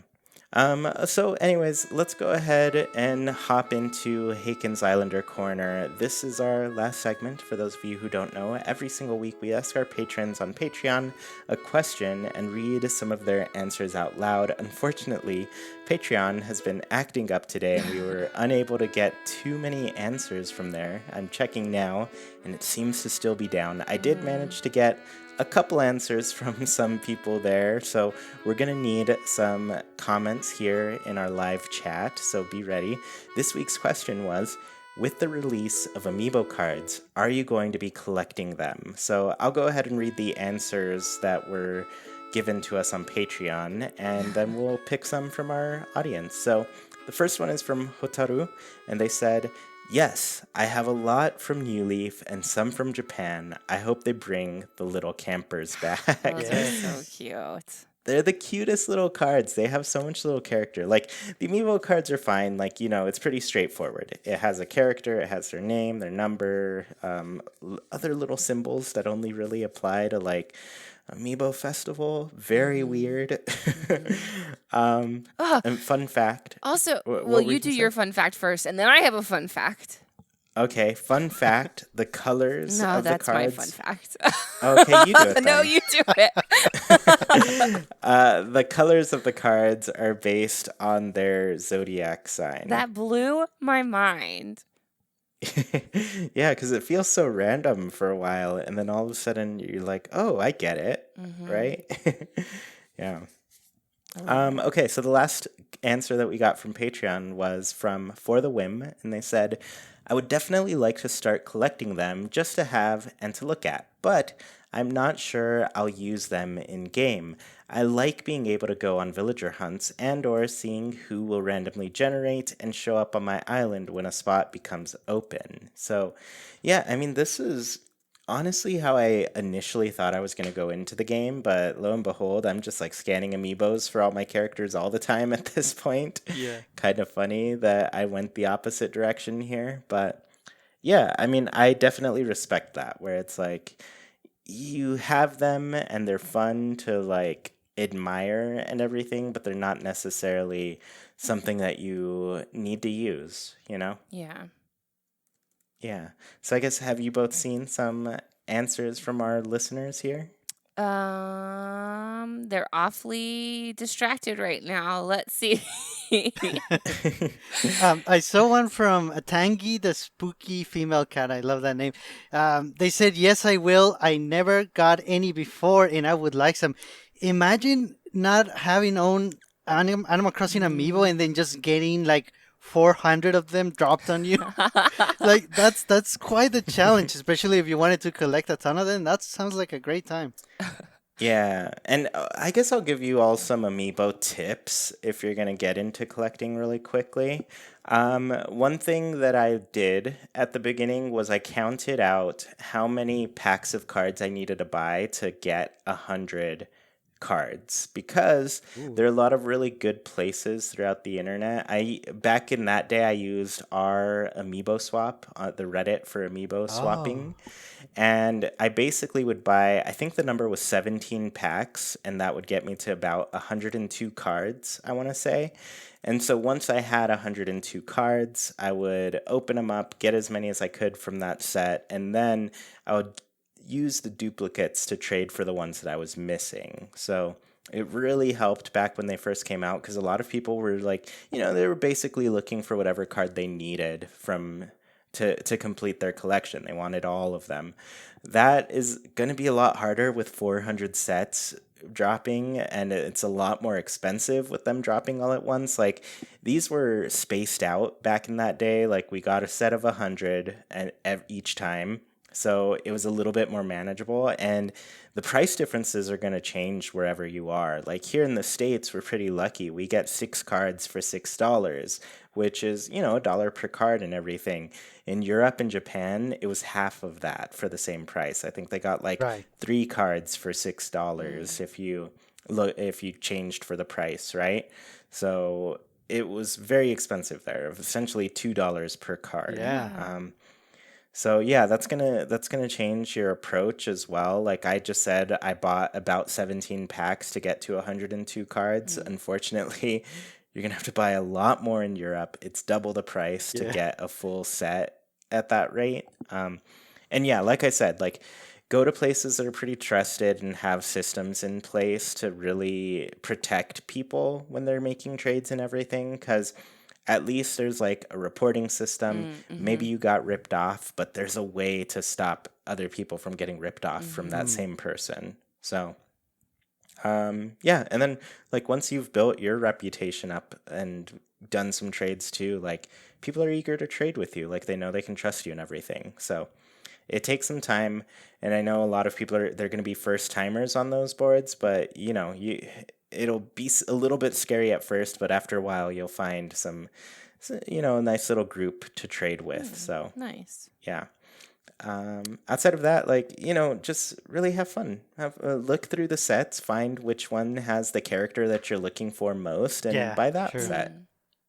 So anyways, let's go ahead and hop into Haken's Islander Corner. This is our last segment. For those of you who don't know, every single week we ask our patrons on Patreon a question and read some of their answers out loud. Unfortunately, Patreon has been acting up today and we were unable to get too many answers from there. I'm checking now and it seems to still be down. I did manage to get a couple answers from some people there, so we're gonna need some comments here in our live chat, so be ready. This week's question was, with the release of Amiibo cards, are you going to be collecting them? So I'll go ahead and read the answers that were given to us on Patreon, and then we'll pick some from our audience. So the first one is from Hotaru, and they said, yes, I have a lot from New Leaf and some from Japan. I hope they bring the little campers back. Those are so Yes. cute. They're the cutest little cards. They have so much little character. Like, the Amiibo cards are fine. Like, it's pretty straightforward. It has a character, it has their name, their number, other little symbols that only really apply to, like, Amiibo Festival. Very weird. Oh, And fun fact. also, What well, were you you do going to your say? fun fact first, and then I have a fun fact. Okay, fun fact, the colors No, of the that's my fun cards. fact. Okay, you do it No, then. you do it. The colors of the cards are based on their zodiac sign. That blew my mind. Yeah, because it feels so random for a while, and then all of a sudden you're like, oh, I get it, right? Yeah. Okay, so the last answer that we got from Patreon was from For the Whim, and they said, I would definitely like to start collecting them just to have and to look at, but I'm not sure I'll use them in game. I like being able to go on villager hunts and or seeing who will randomly generate and show up on my island when a spot becomes open. So, yeah, I mean, this is honestly how I initially thought I was going to go into the game, but lo and behold, I'm just like scanning amiibos for all my characters all the time at this point. Yeah. Kind of funny that I went the opposite direction here, but yeah, I mean, I definitely respect that where it's like you have them and they're fun to like admire and everything, but they're not necessarily something that you need to use? Yeah. Yeah. So I guess have you both seen some answers from our listeners here? They're awfully distracted right now. Let's see. I saw one from Tangi, the spooky female cat. I love that name. They said, yes, I will. I never got any before, and I would like some. Imagine not having owned Animal Crossing Amiibo and then just getting like 400 of them dropped on you. Like, that's quite the challenge, especially if you wanted to collect a ton of them. That sounds like a great time. Yeah, and I guess I'll give you all some amiibo tips if you're going to get into collecting really quickly. One thing that I did at the beginning was I counted out how many packs of cards I needed to buy to get 100 cards because Ooh. there are a lot of really good places throughout the internet. I back in that day I used our Amiibo swap, the Reddit for Amiibo Oh. swapping, and I basically would buy, I think the number was 17 packs, and that would get me to about 102 cards, I want to say. And so once I had 102 cards, I would open them up, get as many as I could from that set, and then I would use the duplicates to trade for the ones that I was missing. So it really helped back when they first came out because a lot of people were like, they were basically looking for whatever card they needed from to complete their collection. They wanted all of them. That is going to be a lot harder with 400 sets dropping, and it's a lot more expensive with them dropping all at once. Like, these were spaced out back in that day. Like, we got a set of 100 and each time, so it was a little bit more manageable, and the price differences are going to change wherever you are. Like, here in the States, we're pretty lucky. We get 6 cards for $6, which is, a dollar per card and everything. In Europe and Japan, it was half of that for the same price. I think they got like Right. 3 cards for $6 if you changed for the price, right? So it was very expensive there, essentially $2 per card. Yeah. So yeah, that's gonna change your approach as well. Like I just said, I bought about 17 packs to get to 102 cards. Unfortunately, you're gonna have to buy a lot more in Europe. It's double the price to Yeah. get a full set at that rate. And yeah, like I said, like go to places that are pretty trusted and have systems in place to really protect people when they're making trades and everything. Because at least there's like a reporting system. Maybe you got ripped off, but there's a way to stop other people from getting ripped off from that same person. So, yeah. And then, like, once you've built your reputation up and done some trades too, like, people are eager to trade with you. Like, they know they can trust you and everything. So, it takes some time. And I know a lot of people they're going to be first timers on those boards, but, it'll be a little bit scary at first, but after a while you'll find a nice little group to trade with. So Nice. yeah. Outside of that, like, just really have fun. Have look through the sets, find which one has the character that you're looking for most, and Yeah, buy that true. set.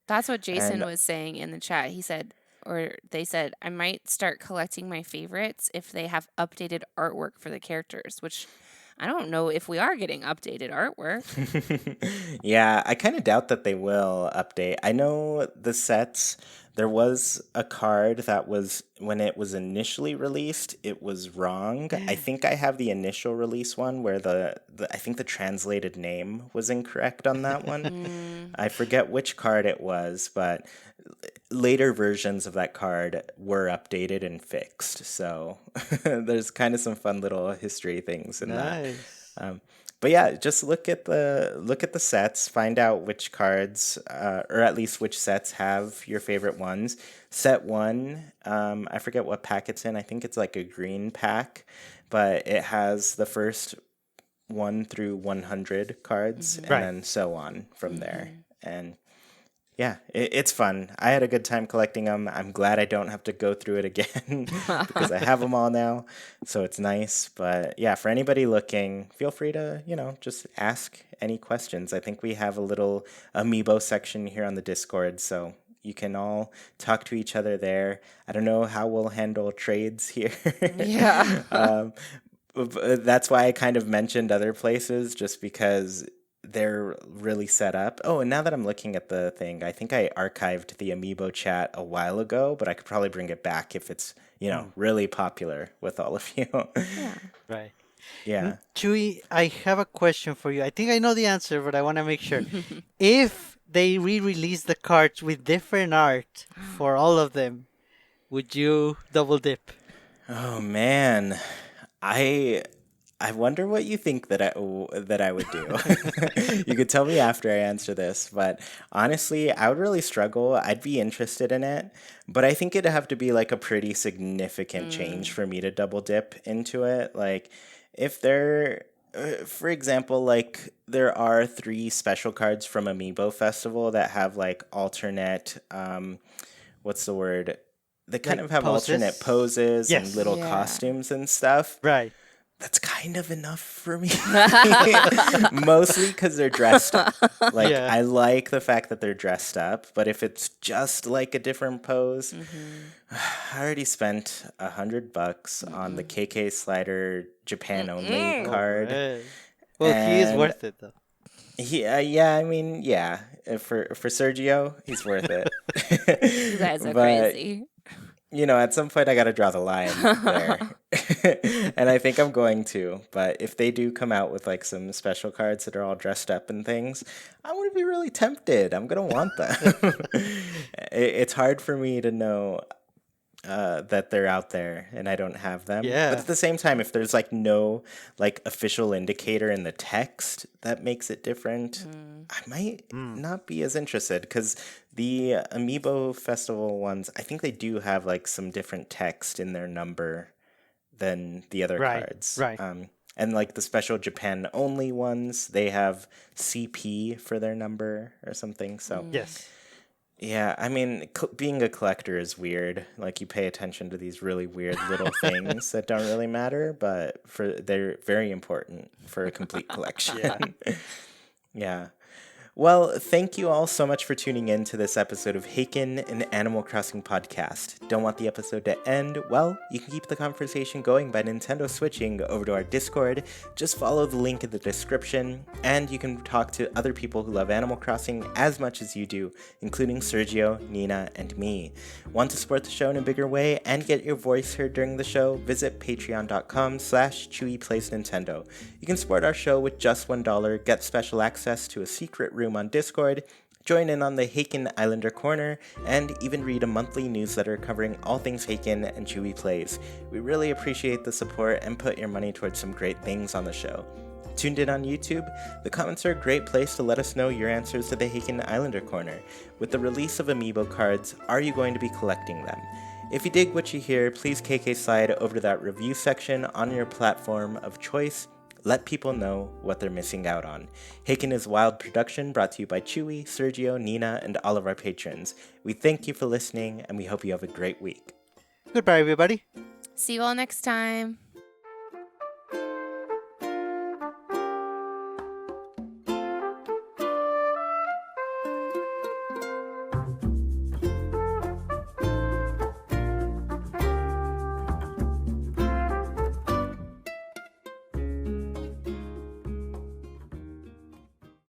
That's what Jason And was saying in the chat. He said, or they said, I might start collecting my favorites if they have updated artwork for the characters, which I don't know if we are getting updated artwork. yeah, I kind of doubt that they will update. I know the sets, there was a card that was, when it was initially released, it was wrong. I think I have the initial release one where I think the translated name was incorrect on that one. I forget which card it was, but later versions of that card were updated and fixed. So there's kind of some fun little history things in that. Nice. But yeah, just look at the sets, find out which cards, or at least which sets have your favorite ones. Set 1, I forget what pack it's in. I think it's like a green pack, but it has the first 1 through 100 cards, and Right. then so on from there. And yeah, it's fun. I had a good time collecting them. I'm glad I don't have to go through it again because I have them all now. So it's nice. But yeah, for anybody looking, feel free to, just ask any questions. I think we have a little amiibo section here on the Discord. So you can all talk to each other there. I don't know how we'll handle trades here. Yeah. That's why I kind of mentioned other places, just because they're really set up. Oh, and now that I'm looking at the thing, I think I archived the Amiibo chat a while ago, but I could probably bring it back if it's, really popular with all of you. Yeah. Right. Yeah. Chuy, I have a question for you. I think I know the answer, but I want to make sure. If they re-release the cards with different art for all of them, would you double dip? Oh man, I wonder what you think that I would do. You could tell me after I answer this, but honestly, I would really struggle. I'd be interested in it, but I think it'd have to be like a pretty significant change for me to double dip into it. Like, if there, for example, like there are 3 special cards from Amiibo Festival that have like alternate, what's the word? They kind Like of have poses? alternate poses and Yes. little Yeah. costumes and stuff. Right. that's kind of enough for me. Mostly because they're dressed up. Like, Yeah. I like the fact that they're dressed up, but if it's just like a different pose, I already spent $100 on the KK Slider Japan only card. Alright. Well, he is And worth it though. yeah, I mean, yeah. For Sergio, he's worth it. You guys are But crazy. at some point I got to draw the line there. And I think I'm going to. But if they do come out with like some special cards that are all dressed up and things, I'm going to be really tempted. I'm going to want them. It's hard for me to know that they're out there and I don't have them. Yeah. But at the same time, if there's like no like official indicator in the text that makes it different, I might not be as interested because the Amiibo Festival ones, I think they do have like some different text in their number than the other cards. Right. And like the special Japan only ones, they have CP for their number or something. So Yes. yeah, I mean, being a collector is weird. Like, you pay attention to these really weird little things that don't really matter, but they're very important for a complete collection. Yeah. Well, thank you all so much for tuning in to this episode of Haken, an Animal Crossing podcast. Don't want the episode to end? Well, you can keep the conversation going by Nintendo switching over to our Discord. Just follow the link in the description, and you can talk to other people who love Animal Crossing as much as you do, including Sergio, Nina, and me. Want to support the show in a bigger way and get your voice heard during the show? Visit patreon.com/ChuyPlaysNintendo. You can support our show with just $1, get special access to a secret room on Discord, join in on the Haken Islander Corner, and even read a monthly newsletter covering all things Haken and Chuy Plays. We really appreciate the support and put your money towards some great things on the show. Tuned in on YouTube? The comments are a great place to let us know your answers to the Haken Islander Corner. With the release of Amiibo cards, are you going to be collecting them? If you dig what you hear, please KK slide over to that review section on your platform of choice. Let people know what they're missing out on. Haken is Wild production brought to you by Chuy, Sergio, Nina, and all of our patrons. We thank you for listening, and we hope you have a great week. Goodbye, everybody. See you all next time.